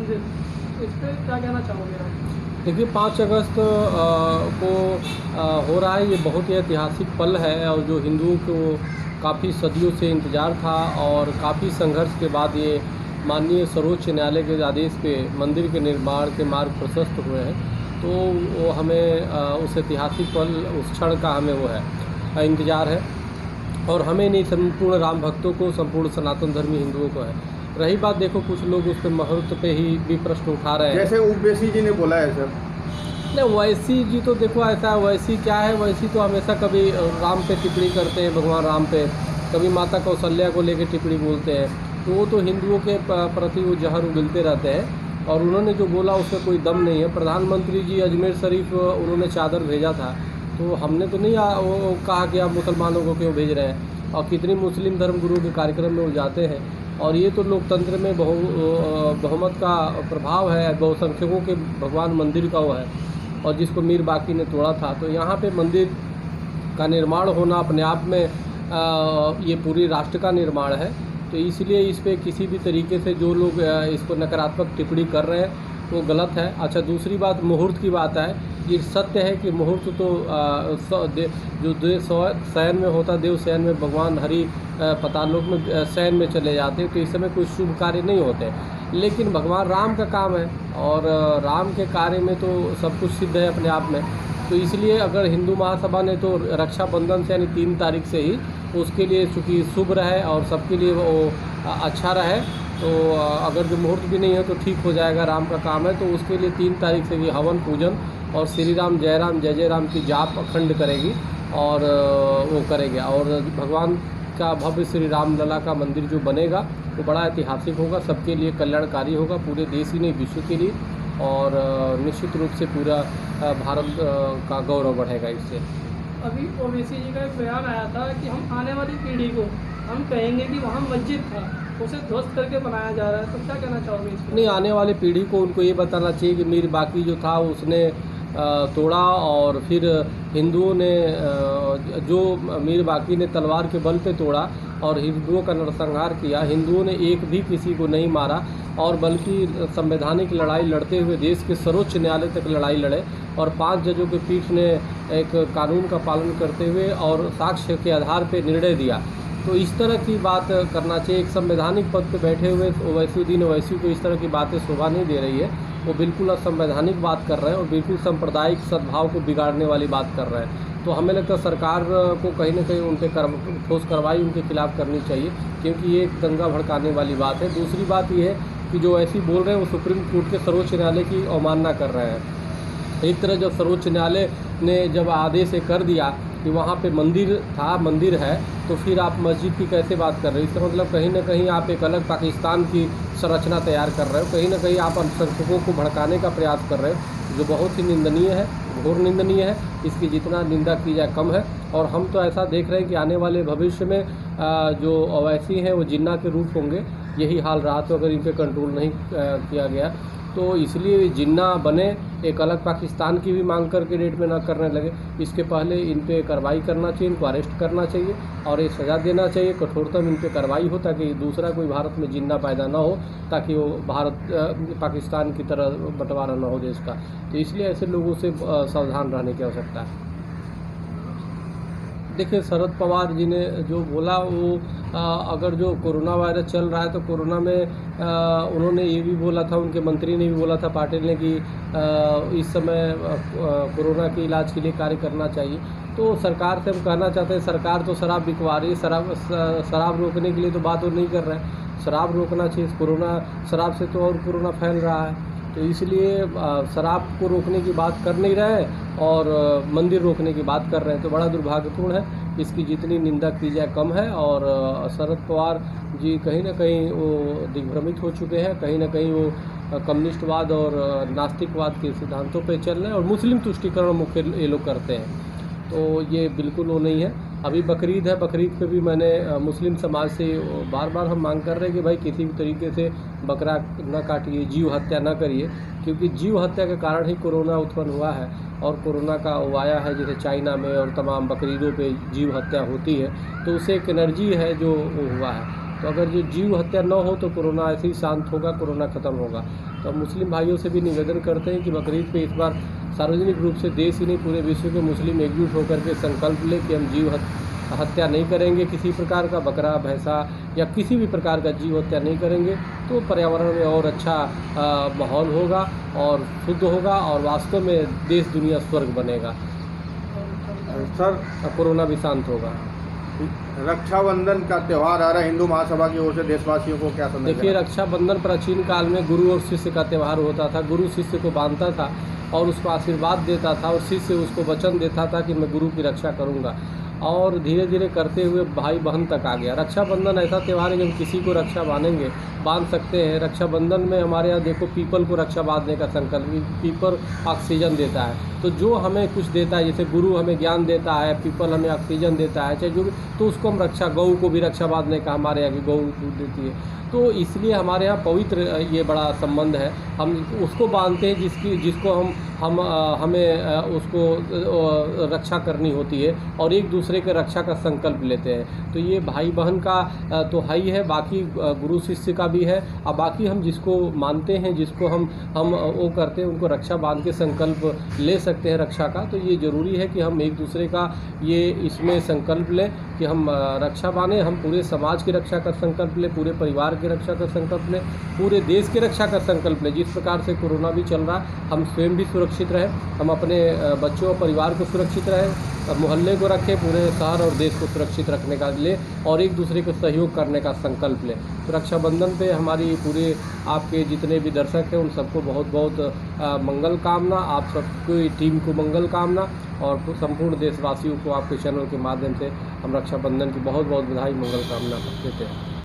मंदिर, इस पर क्या कहना चाहोगे आप? देखिए 5 अगस्त को हो रहा है, ये बहुत ही ऐतिहासिक पल है और जो हिंदुओं को काफ़ी सदियों से इंतज़ार था और काफ़ी संघर्ष के बाद ये माननीय सर्वोच्च न्यायालय के आदेश पे मंदिर के निर्माण के मार्ग प्रशस्त हुए हैं। तो वो हमें उस ऐतिहासिक पल, उस क्षण का हमें वो है इंतज़ार है और हमें नहीं, संपूर्ण राम भक्तों को, संपूर्ण सनातन धर्मी हिंदुओं को है। रही बात, देखो कुछ लोग उस पे मुहूर्त पे ही भी प्रश्न उठा रहे हैं, जैसे ओवैसी जी ने बोला है सर। नहीं वैसी जी तो देखो ऐसा है, वैसी क्या है, वैसी तो हमेशा कभी राम पे टिप्पणी करते हैं, भगवान राम पे, कभी माता कौशल्या को लेकर टिप्पणी बोलते हैं। तो वो तो हिंदुओं के प्रति वो जहर उगलते रहते हैं और उन्होंने जो बोला उसमें कोई दम नहीं है। प्रधानमंत्री जी अजमेर शरीफ उन्होंने चादर भेजा था, तो हमने तो नहीं वो कहा कि आप मुसलमानों को क्यों भेज रहे हैं, और कितनी मुस्लिम धर्म गुरु के कार्यक्रम में वो जाते हैं। और ये तो लोकतंत्र में बहुमत का प्रभाव है, बहुसंख्यकों के भगवान मंदिर का वो है, और जिसको मीर बाकी ने तोड़ा था। तो यहाँ पे मंदिर का निर्माण होना अपने आप में ये पूरी राष्ट्र का निर्माण है, तो इसलिए इस पे किसी भी तरीके से जो लोग इसको नकारात्मक टिप्पणी कर रहे हैं वो गलत है। अच्छा, दूसरी बात मुहूर्त की बात है, ये सत्य है कि मुहूर्त तो जो देव शयन में होता, देव शयन में भगवान हरि पतालोक में शयन में चले जाते हैं, तो इस समय कोई शुभ कार्य नहीं होते। लेकिन भगवान राम का काम है और राम के कार्य में तो सब कुछ सिद्ध है अपने आप में। तो इसलिए अगर हिंदू महासभा ने तो रक्षाबंधन से यानी 3 तारीख से ही उसके लिए चूँकि शुभ रहे और सबके लिए वो अच्छा रहे, तो अगर जो मुहूर्त भी नहीं है तो ठीक हो जाएगा, राम का काम है, तो उसके लिए 3 तारीख से भी हवन पूजन और श्री राम जय जय राम की जाप अखंड करेगी और वो करेंगे। और भगवान का भव्य श्री राम लला का मंदिर जो बनेगा वो बड़ा ऐतिहासिक होगा, सबके लिए कल्याणकारी होगा, पूरे देश ही नहीं विश्व के लिए, और निश्चित रूप से पूरा भारत का गौरव बढ़ेगा इससे। अभी ओवैसी जी का एक बयान आया था कि हम आने वाली पीढ़ी को हम कहेंगे कि वहाँ मस्जिद था, उसे ध्वस्त करके बनाया जा रहा है, तो क्या कहना चाहोगे इस पर? नहीं, आने वाली पीढ़ी को उनको ये बताना चाहिए कि मीर बाकी जो था उसने तोड़ा, और फिर हिंदुओं ने जो मीर बाकी ने तलवार के बल पे तोड़ा और हिंदुओं का नरसंहार किया। हिंदुओं ने एक भी किसी को नहीं मारा, और बल्कि संवैधानिक लड़ाई लड़ते हुए देश के सर्वोच्च न्यायालय तक लड़ाई लड़े, और 5 जजों के पीठ ने एक कानून का पालन करते हुए और साक्ष्य के आधार पर निर्णय दिया। तो इस तरह की बात करना चाहिए। एक संवैधानिक पद पर बैठे हुए ओवैसी ओवैसी को इस तरह की बातें शोभा नहीं दे रही है। वो बिल्कुल असंवैधानिक बात कर रहे हैं और बिल्कुल सांप्रदायिक सद्भाव को बिगाड़ने वाली बात कर रहे हैं। तो हमें लगता है सरकार को कहीं ना कहीं उन पर ठोस कार्रवाई उनके खिलाफ़ करनी चाहिए, क्योंकि ये एक दंगा भड़काने वाली बात है। दूसरी बात ये है कि जो ऐसी बोल रहे हैं वो सुप्रीम कोर्ट के सर्वोच्च न्यायालय की अवमानना कर रहे हैं। एक तरह जब सर्वोच्च न्यायालय ने जब आदेश कर दिया कि वहाँ पे मंदिर था, मंदिर है, तो फिर आप मस्जिद की कैसे बात कर रहे हो? इसका मतलब कहीं ना कहीं आप एक अलग पाकिस्तान की संरचना तैयार कर रहे हो, कहीं ना कहीं आप अल्पसंख्यकों को भड़काने का प्रयास कर रहे हो, जो बहुत ही निंदनीय है, घोर निंदनीय है। इसकी जितना निंदा की जाए कम है। और हम तो ऐसा देख रहे हैं कि आने वाले भविष्य में जो ओवैसी हैं वो जिन्ना के रूप होंगे। यही हाल रहा तो अगर इन पर कंट्रोल नहीं किया गया, तो इसलिए जिन्ना बने, एक अलग पाकिस्तान की भी मांग करके डेट में ना करने लगे। इसके पहले इन पे कार्रवाई करना चाहिए, इनको अरेस्ट करना चाहिए और ये सज़ा देना चाहिए, कठोरतम इन पे कार्रवाई हो, ताकि दूसरा कोई भारत में जिन्ना पैदा ना हो, ताकि वो भारत पाकिस्तान की तरह बंटवारा ना हो देश का। तो इसलिए ऐसे लोगों से सावधान रहने की आवश्यकता है। देखिए, शरद पवार जी ने जो बोला वो अगर जो कोरोना वायरस चल रहा है तो कोरोना में उन्होंने ये भी बोला था, उनके मंत्री ने भी बोला था पाटिल ने कि इस समय कोरोना के इलाज के लिए कार्य करना चाहिए। तो सरकार से हम कहना चाहते हैं, सरकार तो शराब बिकवा रही है, शराब रोकने के लिए तो बात वो नहीं कर रहे हैं। शराब रोकना चाहिए, कोरोना शराब से तो और कोरोना फैल रहा है। तो इसलिए शराब को रोकने की बात कर नहीं रहे और मंदिर रोकने की बात कर रहे हैं, तो बड़ा दुर्भाग्यपूर्ण है। इसकी जितनी निंदा की जाए कम है। और शरद पवार जी कहीं ना कहीं वो दिग्भ्रमित हो चुके हैं, कहीं ना कहीं वो कम्युनिस्टवाद और नास्तिकवाद के सिद्धांतों पे चल रहे हैं और मुस्लिम तुष्टीकरण मुख्य ये लोग करते हैं। तो ये बिल्कुल वो नहीं है। अभी बकरीद है, बकरीद पे भी मैंने मुस्लिम समाज से बार बार हम मांग कर रहे हैं कि भाई किसी भी तरीके से बकरा न काटिए, जीव हत्या न करिए, क्योंकि जीव हत्या के कारण ही कोरोना उत्पन्न हुआ है। और कोरोना का वो आया है, जैसे चाइना में और तमाम बकरीदों पे जीव हत्या होती है, तो उससे एक एनर्जी है जो हुआ है। तो अगर जो जीव हत्या न हो तो कोरोना ऐसे ही शांत होगा, कोरोना ख़त्म होगा। तो मुस्लिम भाइयों से भी निवेदन करते हैं कि बकरीद पे इस बार सार्वजनिक रूप से देश ही नहीं पूरे विश्व के मुस्लिम एकजुट होकर के संकल्प लें कि हम जीव हत्या नहीं करेंगे, किसी प्रकार का बकरा भैंसा या किसी भी प्रकार का जीव हत्या नहीं करेंगे, तो पर्यावरण में और अच्छा माहौल होगा और शुद्ध होगा और वास्तव में देश दुनिया स्वर्ग बनेगा। सर, कोरोना भी शांत होगा। रक्षाबंधन का त्यौहार आ रहा है, हिंदू महासभा की ओर से देशवासियों को क्या संदेश देखिए, देना? रक्षाबंधन प्राचीन काल में गुरु और शिष्य का त्यौहार होता था। गुरु शिष्य को बांधता था और उसको आशीर्वाद देता था और शिष्य उसको वचन देता था कि मैं गुरु की रक्षा करूंगा, और धीरे धीरे करते हुए भाई बहन तक आ गया। रक्षाबंधन ऐसा त्यौहार है जब किसी को रक्षा बांध सकते हैं। रक्षाबंधन में हमारे यहाँ देखो पीपल को रक्षा बांधने का संकल्प, पीपल ऑक्सीजन देता है, तो जो हमें कुछ देता है, जैसे गुरु हमें ज्ञान देता है, पीपल हमें ऑक्सीजन देता है, चाहे जो भी, तो उसको हम रक्षा, गऊ को भी रक्षा बांधने का हमारे यहाँ की गऊ दूध देती है, तो इसलिए हमारे यहाँ पवित्र ये बड़ा संबंध है। हम उसको बांधते हैं जिसको हमें उसको रक्षा करनी होती है और एक दूसरे के रक्षा का संकल्प लेते हैं। तो ये भाई बहन का तो है ही है, बाकी गुरु शिष्य का भी है, और बाकी हम जिसको मानते हैं, जिसको हम वो करते हैं, उनको रक्षा बांध के संकल्प ले सकते हैं रक्षा का। तो ये ज़रूरी है कि हम एक दूसरे का ये इसमें संकल्प लें कि हम रक्षा बांधें, हम पूरे समाज की रक्षा का संकल्प लें, पूरे परिवार की रक्षा का संकल्प लें, पूरे देश की रक्षा का संकल्प लें। जिस प्रकार से कोरोना भी चल रहा है, हम स्वयं भी सुरक्षित रहें, हम अपने बच्चों और परिवार को सुरक्षित रहें, मोहल्ले को रखें, पूरे शहर और देश को सुरक्षित रखने का ले और एक दूसरे को सहयोग करने का संकल्प लें। तो रक्षाबंधन पे हमारी पूरे आपके जितने भी दर्शक हैं उन सबको बहुत बहुत मंगल कामना, आप सबकी टीम को मंगल कामना, और संपूर्ण देशवासियों को आपके चैनल के माध्यम से हम रक्षाबंधन की बहुत बहुत बधाई, मंगल कामना देते हैं।